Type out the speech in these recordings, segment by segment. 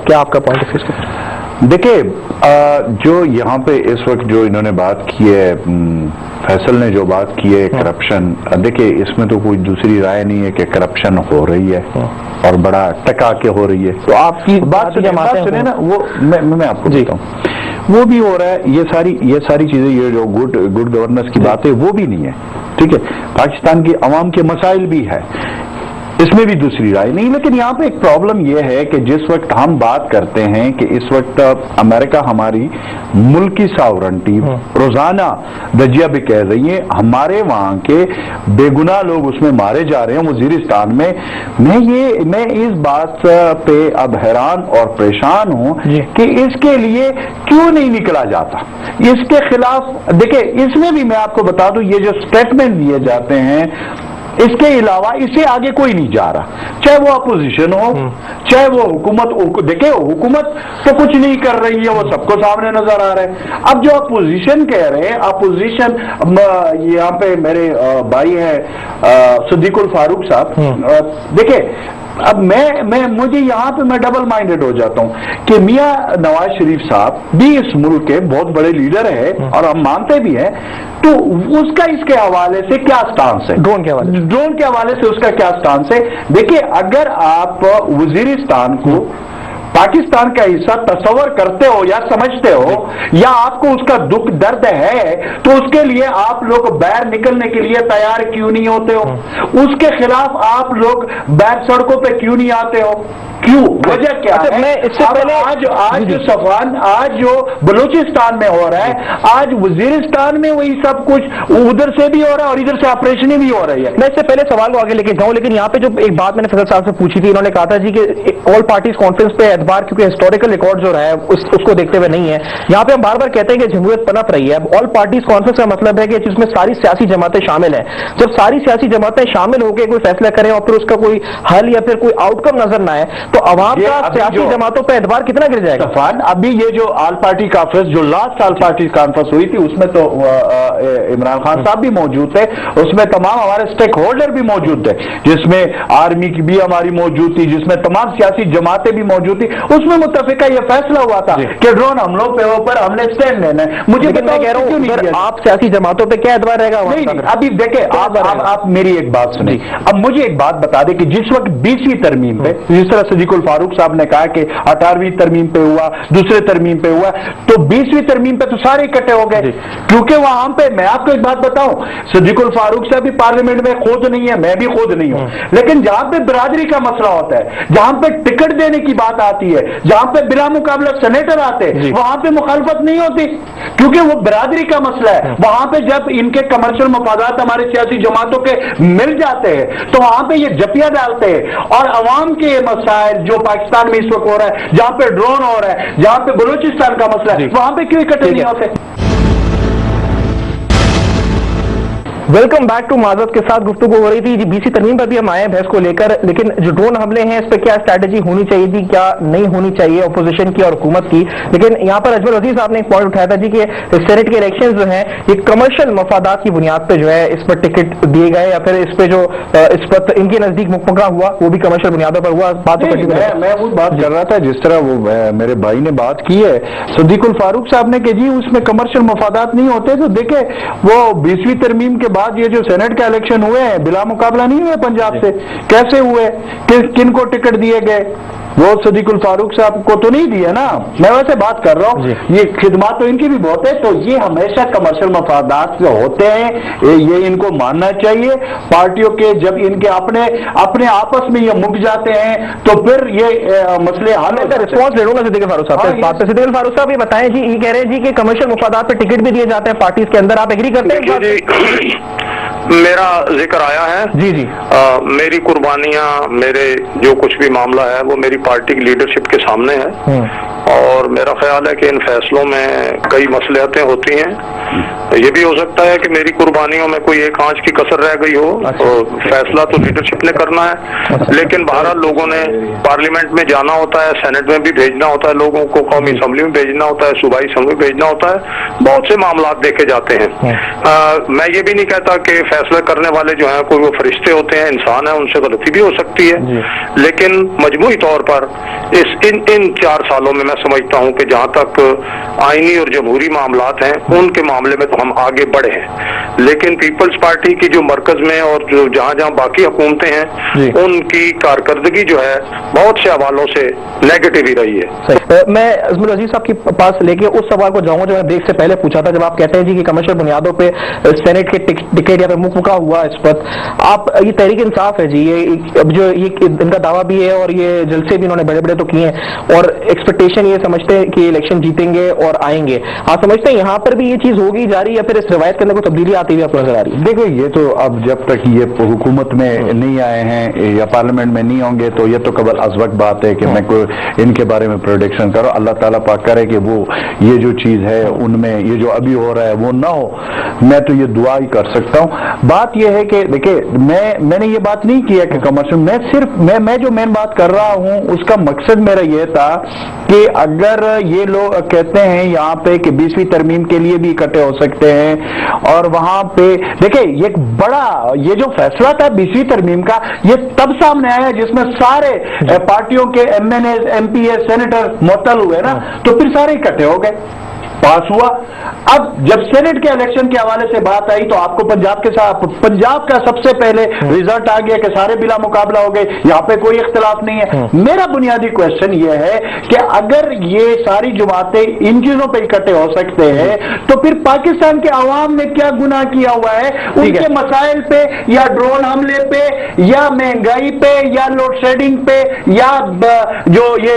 کیا آپ کا پوائنٹ آف ویو؟ دیکھیں جو یہاں پہ اس وقت جو انہوں نے بات کی ہے، فیصل نے جو بات کی ہے کرپشن، دیکھیں اس میں تو کوئی دوسری رائے نہیں ہے کہ کرپشن ہو رہی ہے اور بڑا ٹکا کے ہو رہی ہے. تو آپ کی بات سنیں نا، وہ میں آپ کو بتاؤں، وہ بھی ہو رہا ہے. یہ ساری چیزیں، یہ جو گڈ گورننس کی بات ہے وہ بھی نہیں ہے. ٹھیک ہے، پاکستان کی عوام کے مسائل بھی ہے، اس میں بھی دوسری رائے نہیں. لیکن یہاں پہ ایک پرابلم یہ ہے کہ جس وقت ہم بات کرتے ہیں کہ اس وقت امریکہ ہماری ملکی ساورنٹی روزانہ دجیہ بھی کہہ رہی ہے، ہمارے وہاں کے بے گناہ لوگ اس میں مارے جا رہے ہیں وزیرستان میں. میں اس بات پہ اب حیران اور پریشان ہوں کہ اس کے لیے کیوں نہیں نکلا جاتا. اس کے خلاف دیکھیں، اس میں بھی میں آپ کو بتا دوں، یہ جو اسٹیٹمنٹ دیے جاتے ہیں اس کے علاوہ اس سے آگے کوئی نہیں جا رہا، چاہے وہ اپوزیشن ہو چاہے وہ حکومت. دیکھیں حکومت تو کچھ نہیں کر رہی ہے، وہ سب کو سامنے نظر آ رہا ہے. اب جو اپوزیشن کہہ رہے ہیں، اپوزیشن یہاں پہ میرے بھائی ہیں صدیق الفاروق صاحب، دیکھیں اب مجھے یہاں پہ میں ڈبل مائنڈڈ ہو جاتا ہوں کہ میاں نواز شریف صاحب بھی اس ملک کے بہت بڑے لیڈر ہیں اور ہم مانتے بھی ہیں، تو اس کا اس کے حوالے سے کیا سٹانس ہے، ڈرون کے حوالے سے اس کا کیا سٹانس ہے. دیکھیں اگر آپ وزیرستان کو پاکستان کا حصہ تصور کرتے ہو یا سمجھتے ہو یا آپ کو اس کا دکھ درد ہے، تو اس کے لیے آپ لوگ باہر نکلنے کے لیے تیار کیوں نہیں ہوتے ہو؟ اس کے خلاف آپ لوگ باہر سڑکوں پہ کیوں نہیں آتے ہو؟ کیوں؟ وجہ کیا ہے؟ آج جو بلوچستان میں ہو رہا ہے، آج وزیرستان میں وہی سب کچھ ادھر سے بھی ہو رہا ہے اور ادھر سے آپریشن بھی ہو رہی ہے. میں اس سے پہلے سوال کو آگے لے کے جاؤں، لیکن یہاں پہ جو ایک بات میں نے فیصل صاحب سے پوچھی تھی، انہوں نے کہا تھا جی کہ آل پارٹیز کانفرنس پہ اعتبار، کیونکہ ہسٹوریکل ریکارڈ جو رہا ہے اس کو دیکھتے ہوئے نہیں ہے. یہاں پہ ہم بار بار کہتے ہیں کہ جمہوریت پنپ رہی ہے. اب آل پارٹیز کانفرنس کا مطلب ہے کہ جس میں ساری سیاسی جماعتیں شامل ہیں. جب ساری سیاسی جماعتیں شامل ہو کے کوئی فیصلہ کریں اور پھر اس کا کوئی حل یا پھر کوئی آؤٹ کم نظر نہ آئے، تو عوام کا سیاسی جماعتوں پہ اعتبار کتنا گر جائے گا؟ ابھی یہ جو آل پارٹی کانفرنس، جو لاسٹ آل پارٹی کانفرنس ہوئی تھی، اس میں تو عمران خان صاحب بھی موجود تھے، اس میں تمام ہمارے اسٹیک ہولڈر بھی موجود تھے، جس میں آرمی کی بھی ہماری موجود تھی، جس میں تمام سیاسی جماعتیں بھی موجود تھی. اس میں متفقہ یہ فیصلہ ہوا تھا کہ ڈرون حملوں پہ اوپر ہم نے اسٹینڈ لینا ہے. مجھے میں کہہ رہا ہوں آپ سیاسی جماعتوں پہ کیا اعتبار رہے گا؟ نہیں، ابھی دیکھیں آپ میری ایک بات سنیں. اب مجھے ایک بات بتا دیں کہ جس وقت 20ویں ترمیم پہ، جس طرح صدیق الفاروق صاحب نے کہا کہ 18ویں ترمیم پہ ہوا، دوسرے ترمیم پہ ہوا، تو 20ویں ترمیم پہ تو سارے اکٹھے ہو گئے. کیونکہ وہاں پہ میں آپ کو ایک بات بتاؤں، صدیق الفاروق صاحب بھی پارلیمنٹ میں خود نہیں ہے، میں بھی خود نہیں ہوں، لیکن جہاں پہ برادری کا مسئلہ ہوتا ہے، جہاں پہ ٹکٹ دینے کی بات آتی ہے، جہاں پہ بلا مقابلہ سینیٹر آتے، وہاں پہ مخالفت نہیں ہوتی، کیونکہ وہ برادری کا مسئلہ ہے. وہاں پہ جب ان کے کمرشل مفادات ہمارے سیاسی جماعتوں کے مل جاتے ہیں تو وہاں پہ یہ جپیاں ڈالتے ہیں، اور عوام کے مسائل جو پاکستان میں اس وقت ہو رہا ہے، جہاں پہ ڈرون ہو رہا ہے، جہاں پہ بلوچستان کا مسئلہ ہے، وہاں پہ کیوں اکٹھے نہیں ہوتے؟ ویلکم بیک ٹو معذرت کے ساتھ گفتگو ہو رہی تھی جی 20ویں ترمیم پر بھی ہم آئے ہیں بحث کو لے کر، لیکن جو ڈرون حملے ہیں اس پہ کیا اسٹریٹجی ہونی چاہیے تھی، کیا نہیں ہونی چاہیے اپوزیشن کی اور حکومت کی. لیکن یہاں پر اجمل وزیر صاحب نے ایک پوائنٹ اٹھایا تھا جی کہ سینیٹ کے الیکشن جو ہیں یہ کمرشل مفادات کی بنیاد پہ جو ہے اس پر ٹکٹ دیے گئے، یا پھر اس پہ جو اس پر ان کے نزدیک مقررہ ہوا وہ بھی کمرشل بنیادوں پر ہوا. میں وہ بات کر رہا تھا جس طرح وہ میرے بھائی نے بات کی ہے صدیق الفاروق صاحب نے کہ جی اس میں کمرشل مفادات نہیں ہوتے. تو دیکھیں وہ 20ویں ترمیم کے بعد یہ جو سینیٹ کے الیکشن ہوئے ہیں بلا مقابلہ نہیں ہوئے پنجاب سے، کیسے ہوئے، کن کو ٹکٹ دیے گئے؟ وہ صدیق الفاروق صاحب کو تو نہیں دیا نا. میں ویسے بات کر رہا ہوں، یہ خدمات تو ان کی بھی بہت ہے. تو یہ ہمیشہ کمرشل مفادات جو ہوتے ہیں یہ ان کو ماننا چاہیے. پارٹیوں کے جب ان کے اپنے آپس میں یہ مک جاتے ہیں تو پھر یہ مسئلے حل ہوتا ہے. رسپانس لے لوں گا صدیق الفاروق صاحب سے بات پہ. صدیق الفاروق صاحب یہ بتائیں جی، یہ کہہ رہے ہیں جی کہ کمرشل مفادات پہ ٹکٹ بھی دیے جاتے ہیں پارٹیز کے اندر، آپ ایگری کرتے ہیں؟ میرا ذکر آیا ہے جی میری قربانیاں، میرے جو کچھ بھی معاملہ ہے وہ میری پارٹی کی لیڈرشپ کے سامنے ہے، اور میرا خیال ہے کہ ان فیصلوں میں کئی مصلحتیں ہوتی ہیں. یہ بھی ہو سکتا ہے کہ میری قربانیوں میں کوئی ایک آنچ کی کسر رہ گئی ہو، اور فیصلہ تو لیڈرشپ نے کرنا ہے. لیکن بہرحال لوگوں نے پارلیمنٹ میں جانا ہوتا ہے، سینٹ میں بھی بھیجنا ہوتا ہے لوگوں کو، قومی اسمبلی میں بھیجنا ہوتا ہے، صوبائی اسمبلی میں بھیجنا ہوتا ہے، بہت سے معاملات دیکھے جاتے ہیں. میں یہ بھی نہیں کہتا کہ فیصلہ کرنے والے جو ہیں کوئی وہ فرشتے ہوتے ہیں، انسان ہیں، ان سے غلطی بھی ہو سکتی ہے. لیکन मजमूई तौर पर इन 4 सालों में मैं समझता हूं कि जहां तक आईनी और जमहूरी मामलात हैं उनके मामले में तो हम आगे बढ़े हैं, लेकिन पीपल्स पार्टी की जो मरकज में और जो जहां जहां बाकी हुकूमतें हैं उनकी कारकर्दगी जो है बहुत से हवालों से नेगेटिव ही रही है। मैं अजमल अजीज साहब के पास लेके उस सवाल को जाऊंगा जो मैं ब्रेक से पहले पूछा था, जब आप कहते हैं जी कि कमर्शियल बुनियादों पे सेनेट के टिकट या फिर मुका हुआ इस पर आप, ये तहरीक इंसाफ है जी, ये इनका दावा भी है और ये जलसे भी इन्होंने बड़े बड़े तो किए हैं और एक्सपेक्टेशन ये समझते हैं कि इलेक्शन जीतेंगे और आएंगे, आप समझते हैं यहाँ पर भी ये चीज होगी जारी या फिर इस रिवायत के अंदर कोई तब्दीली आती हुई आपको नजर आ रही है? देखो, ये तो अब जब तक ये हुकूमत में नहीं आए हैं या पार्लियामेंट में नहीं होंगे तो ये तो कबल अज वक्त बात है कि मैं कोई इनके बारे में प्रोडिक्शन करो। अल्लाह ताला पाक करे कि वो ये जो चीज है उनमें ये जो अभी हो रहा है वो ना हो, मैं तो ये दुआ ही कर सकता हूँ। बात ये है कि देखिए, मैंने ये बात नहीं किया कि कमर्शियल, मैं सिर्फ मैं जो मेन बात कर रहा हूँ उसका मकसद मेरा ये था कि अगर ये लोग कहते हैं यहाँ पे कि 20वीं तरमीम के लिए भी इकट्ठे हो सकते हैं और वहां पे देखिए ये बड़ा ये जो फैसला था 20वीं तरमीम का, ये तब सामने आया जिसमें सारे पार्टियों के MNA MPA सेनेटर मुअत्तल हुए ना, तो फिर सारे इकट्ठे हो गए, पास हुआ। अब जब सेनेट के इलेक्शन के हवाले से बात आई तो आपको पंजाब का सबसे पहले रिजल्ट आ गया कि सारे बिला मुकाबला हो गए, यहाँ पे कोई इख्तिलाफ नहीं है। मेरा बुनियादी क्वेश्चन ये है कि अगर ये सारी जमातें इन चीजों पे इकट्ठे हो सकते हैं तो फिर पाकिस्तान के अवाम ने क्या गुनाह किया हुआ है? उनके मसाइल पे या ड्रोन हमले पे या महंगाई पे या लोड शेडिंग पे या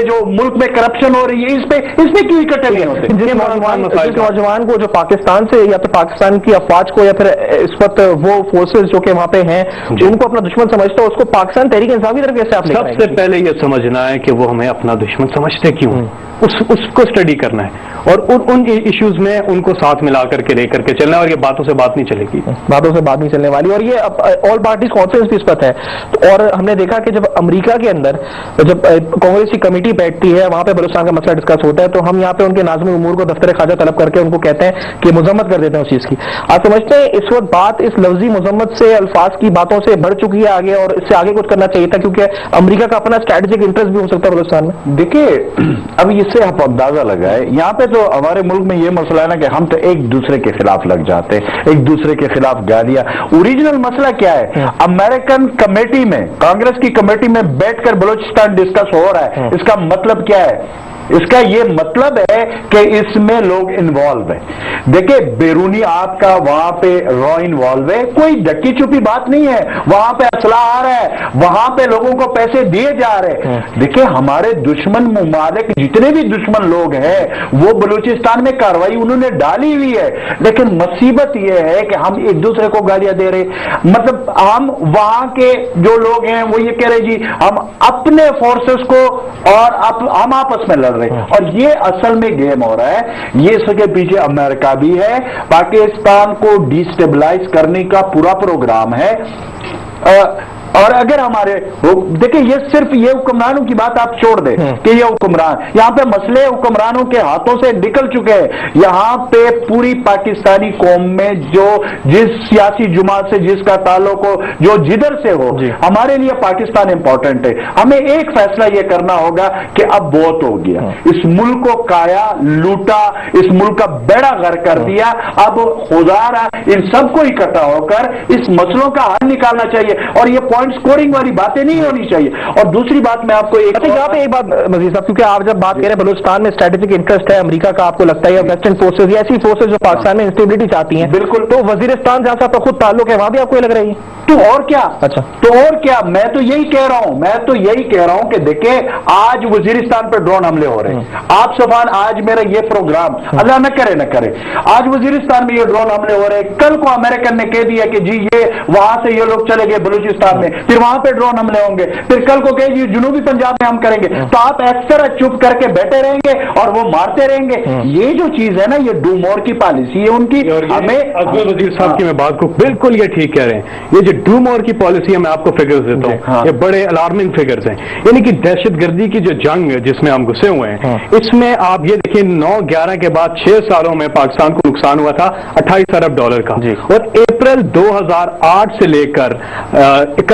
जो मुल्क में करप्शन हो रही है इसमें क्यों इकट्ठे नहीं होते? नौजवान को जो पाकिस्तान से या तो पाकिस्तान की अफवाज को या फिर इस वक्त वो फोर्सेस जो कि वहां पे हैं उनको अपना दुश्मन समझते हो, उसको पाकिस्तान तहरीक इंसाफ की तरफ कैसे आप लेकर आएंगे? सबसे पहले ये समझना है कि वो हमें अपना दुश्मन समझते क्यों, उसको स्टडी करना है और उन इश्यूज में उनको साथ मिला करके लेकर के चलना है और ये बातों से बात नहीं चलेगी, बातों से बात नहीं चलने वाली। और ये ऑल पार्टीज कॉन्फ्रेंस भी इस पर है तो, और हमने देखा कि जब अमेरिका के अंदर जब कांग्रेस की कमेटी बैठती है वहां पे बलूचिस्तान का मसला डिस्कस होता है तो हम यहाँ पे उनके नाज़िम उमूर को दफ्तर ख्वाजा तलब करके उनको कहते हैं कि मजम्मत कर देते हैं उस चीज की। आप समझते हैं इस वक्त बात इस लफ्जी मजम्मत से, अल्फाज की बातों से बढ़ चुकी है आगे और इससे आगे कुछ करना चाहिए था क्योंकि अमेरिका का अपना स्ट्रैटेजिक इंटरेस्ट भी हो सकता है बलूचिस्तान में? देखिए, अब इससे आप अंदाजा लगाए, यहाँ पे तो हमारे मुल्क में ये मसला है ना कि हम तो एक दूसरे के खिलाफ लग जाते हैं, एक दूसरे के खिलाफ गालियां। ओरिजिनल मसला क्या है? अमेरिकन कमेटी में, कांग्रेस की कमेटी में बैठकर बलूचिस्तान डिस्कस हो रहा है, इसका मतलब क्या है? इसका ये मतलब है कि इसमें लोग इन्वॉल्व है। देखिए, बैरूनी आपका वहां पे रॉ इन्वॉल्व है, कोई ढक्की छुपी बात नहीं है, वहां पे असला आ रहा है, वहां पे लोगों को पैसे दिए जा रहे हैं। देखिए, हमारे दुश्मन मुमालिक जितने भी दुश्मन लोग हैं वो बलूचिस्तान में कार्रवाई उन्होंने डाली हुई है, लेकिन मुसीबत यह है कि हम एक दूसरे को गालियां दे रहे, मतलब हम वहां के जो लोग हैं वो ये कह रहे जी हम अपने फोर्सेस को और हम आपस में लड़ रहे, और ये असल में गेम हो रहा है। ये इसके पीछे अमेरिका भी है, पाकिस्तान को डिस्टेबलाइज करने का पूरा प्रोग्राम है। और अगर हमारे देखिए, ये सिर्फ ये हुक्मरानों की बात आप छोड़ दें कि ये हुक्मरान, यहाँ पे मसले हुक्मरानों के हाथों से निकल चुके हैं। यहाँ पे पूरी पाकिस्तानी कौम में जो जिस सियासी जुमात से जिसका ताल्लुक हो, जो जिधर से हो, हमारे लिए पाकिस्तान इंपॉर्टेंट है। हमें एक फैसला ये करना होगा कि अब बहुत हो गया, इस मुल्क को काया लूटा, इस मुल्क का बेड़ा गर्क कर दिया, अब खुदारा इन सबको इकट्ठा होकर इस मसलों का हल निकालना चाहिए और ये स्कोरिंग वाली बातें नहीं होनी चाहिए। और दूसरी बात मैं आपको यहाँ पे एक बात मजीद साहब, क्योंकि आप जब बात करें बलूचिस्तान में स्ट्रेटेजिक इंटरेस्ट है अमेरिका का, आपको लगता है वेस्टर्न फोर्सेज ऐसी फोर्सेज जो पाकिस्तान में इंस्टेबिलिटी चाहती हैं, बिल्कुल, तो वजीरिस्तान जहां से खुद ताल्लुक है वहां भी आपको लग रही है? तो और क्या, अच्छा, तो और क्या, मैं तो यही कह रहा हूं कि देखिए, आज वजीरिस्तान पर ड्रोन हमले हो रहे हैं। आप सफान, आज मेरा ये प्रोग्राम, अल्लाह न करे, आज वजीरिस्तान में ये ड्रोन हमले हो रहे हैं, कल को अमेरिकन ने कह दिया कि जी ये वहां से ये लोग चले गए बलूचिस्तान में, फिर वहां पे ड्रोन हमले होंगे, फिर कल को कहे जी जनूबी पंजाब में हम करेंगे, तो आप एक्सरा चुप करके बैठे रहेंगे और वो मारते रहेंगे। ये जो चीज है ना, ये डू मोर की पॉलिसी है उनकी। हमें अजमल वजीर साहब की मैं बात को बिल्कुल ये ठीक कह रहे हैं, ये जो डू मोर की पॉलिसी है, मैं आपको फिगर्स देता हूँ, ये बड़े अलार्मिंग फिगर्स हैं। यानी कि दहशतगर्दी की जो जंग जिसमें हम घुसे हुए हैं, इसमें आप ये देखिए 9/11 के बाद 6 सालों में पाकिस्तान को नुकसान हुआ था $28 अरब का, और अप्रैल 2008 से लेकर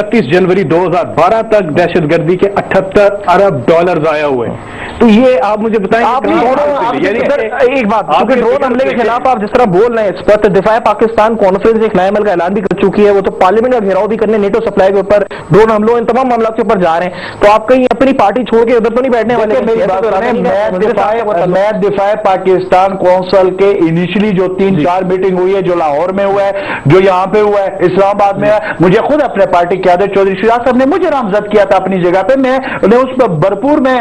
31 जनवरी 2012 तक दहशतगर्दी के 78 अरब डॉलर ज़ाया हुए। तो ये आप मुझे बताएं, एक बात, क्योंकि ड्रोन हमले के खिलाफ आप जिस तरह बोल रहे हैं, इस पर दिफा पाकिस्तान कॉन्फ्रेंस एक नए अमल का ऐलान भी कर चुकी है, वो तो पार्लियामेंट का घेराव भी करने, नेटो सप्लाई के ऊपर, ड्रोन हमलों, इन तमाम मामलों के ऊपर जा रहे हैं। तो आप कहीं अपनी पार्टी छोड़ के उधर तो नहीं बैठने वाले? मैं दिफा पाकिस्तान कौंसिल के इनिशियली जो 3-4 मीटिंग हुई है, जो लाहौर में हुआ है, जो यहाँ पे हुआ है, इस्लामाबाद में है, मुझे खुद अपने पार्टी के आदर चौधरी शिराज साहब ने मुझे नामजद किया था अपनी जगह पे, मैं उस पर भरपूर में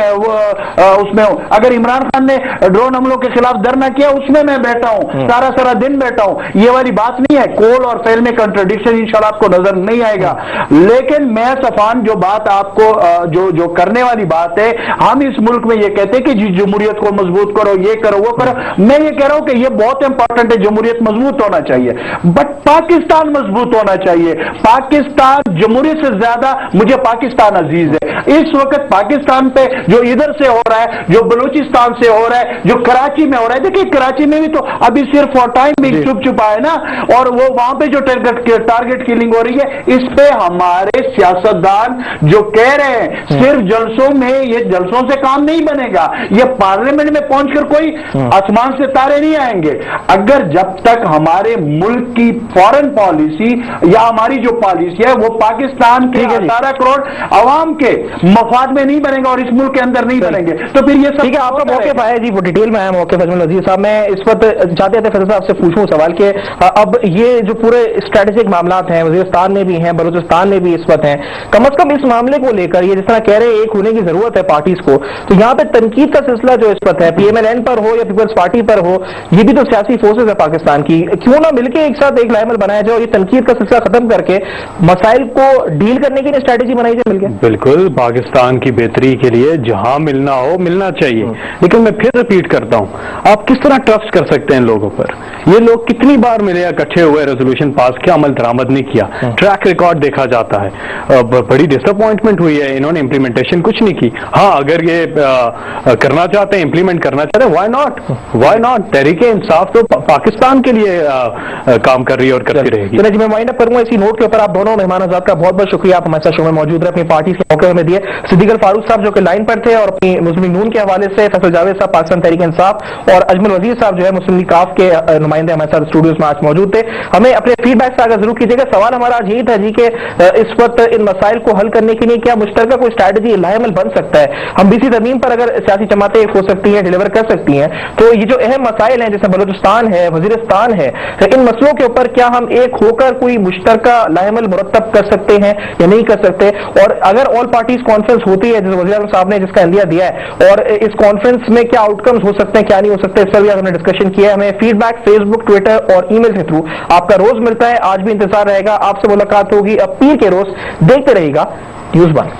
उसमें हूं। अगर इमरान खान ने ड्रोन हमलों के खिलाफ धरना किया, उसमें मैं बैठा हूं, सारा दिन बैठा हूं। ये वाली बात नहीं है, कोल और फेल में कंट्राडिक्शन इंशाल्लाह आपको नजर नहीं आएगा। लेकिन मैं सफान जो बात आपको जो करने वाली बात है, हम इस मुल्क में ये कहते हैं कि जी जमहूरियत को मजबूत करो, ये करो, वो करो। मैं ये कह रहा हूं कि ये बहुत इंपॉर्टेंट है, जमहूरियत मजबूत होना चाहिए, बट पाकिस्तान मजबूत होना चाहिए। पाकिस्तान जमहूरियत से ज्यादा मुझे पाकिस्तान अजीज है। इस वक्त पाकिस्तान पे जो इधर से हो रहा है, जो बलूचिस्तान से हो रहा है, जो कराची में हो रहा है, देखिए कराची में भी तो अभी सिर्फ फॉर टाइम भी चुप चुपा है ना, और वो वहां पे जो टारगेट किलिंग हो रही है, इस पे हमारे सियासतदान जो कह रहे हैं सिर्फ जलसों में, ये जलसों से काम नहीं बनेगा, ये पार्लियामेंट में पहुंचकर कोई आसमान से तारे नहीं आएंगे। अगर जब तक हमारे मुल्क की फॉरेन पॉलिसी या हमारी जो पॉलिसी है वो पाकिस्तान के 18 करोड़ अवाम के मफाद में नहीं बनेगा और इस मुल्क के अंदर नहीं बनेंगे, तो फिर ये सब ठीक है। आपका मौके पर है जी, वो डिटेल में आया मौके पर वजीर साहब। मैं इस वक्त चाहते थे फैसल साहब से पूछूं सवाल कि अब ये जो पूरे स्ट्रेटेजिक मामला हैं, वजीरिस्तान में भी हैं, बलूचिस्तान में भी इस वक्त हैं, कम अज कम इस मामले को लेकर ये जिस तरह कह रहे हैं एक होने की जरूरत है पार्टीज को, तो यहाँ पे तनकीद का सिलसिला जो इस वक्त है, PMLN पर हो या पीपल्स पार्टी पर हो, ये भी तो सियासी फोर्सेज है पाकिस्तान की, क्यों ना मिलकर एक साथ एक लाइमल बनाया जाए और ये तनकीद का सिलसिला खत्म करके मसाइल को डील करने की स्ट्रेटेजी बनाई जाए मिलकर? बिल्कुल, पाकिस्तान की बेहतरी के लिए जहां मिलना हो मिलना चाहिए, लेकिन मैं फिर रिपीट करता हूं, आप किस तरह ट्रस्ट कर सकते हैं लोगों पर? ये लोग कितनी बार मिले, इकट्ठे हुए, रेजोल्यूशन पास किया, अमल दरामद नहीं किया, ट्रैक रिकॉर्ड देखा जाता है। बड़ी डिसअपॉइंटमेंट हुई है, इन्होंने इंप्लीमेंटेशन कुछ नहीं की। हाँ, अगर ये करना चाहते हैं, इंप्लीमेंट करना चाहते हैं, व्हाई नॉट? तहरीके इंसाफ तो पाकिस्तान के लिए काम कर रही है और करती रहेगी। जी, मैं वाइंड अप करूंगा इसी नोट के ऊपर। आप दोनों मेहमान हज़रात का बहुत बहुत शुक्रिया, आप हमारे साथ शो में मौजूद रहे, अपनी पार्टी के मौके में दिए। सिद्दीक अल फारूक साहब जो कि लाइन पर थे और अपनी मुस्लिम लीग नून के हवाले से, फैसल जावेद साहब पाकिस्तान तहरीक इंसाफ और अजमल वजीर साहब जो है मुस्लिम लीग काफ के नुमाइंदे हमारे साथ स्टूडियोज में आज मौजूद थे। हमें अपने फीडबैक से आगे जरूर कीजिएगा। सवाल हमारा आज यही था जी कि इस वक्त इन मसाइल को हल करने के लिए क्या मुश्तरका कोई स्ट्रैटेजी लाएमल बन सकता है? हम BC तरमीम पर अगर सियासी जमातें हो सकती हैं, डिलीवर कर सकती हैं, तो ये जो अहम मसाइल हैं जैसे बलूचिस्तान है, वजीरिस्तान है, इन मसलों के ऊपर क्या हम एक होकर कोई मुश्तरका लाएमल मुरतब कर सकते हैं या नहीं कर सकते? और अगर ऑल पार्टीज कॉन्फ्रेंस होती है जैसे वज़ीर आज़म साहब ने जिसका इंदिया दिया है, और इस कॉन्फ्रेंस में क्या आउटकम्स हो सकते हैं, क्या नहीं हो सकते, इस पर भी हमने डिस्कशन किया है। हमें फीडबैक फेसबुक, ट्विटर और ईमेल के थ्रू आपका रोज मिलता है। आज भी इंतजार रहेगा, आपसे मुलाकात होगी अब पीर के रोज। देखते रहिएगा न्यूज़ 1।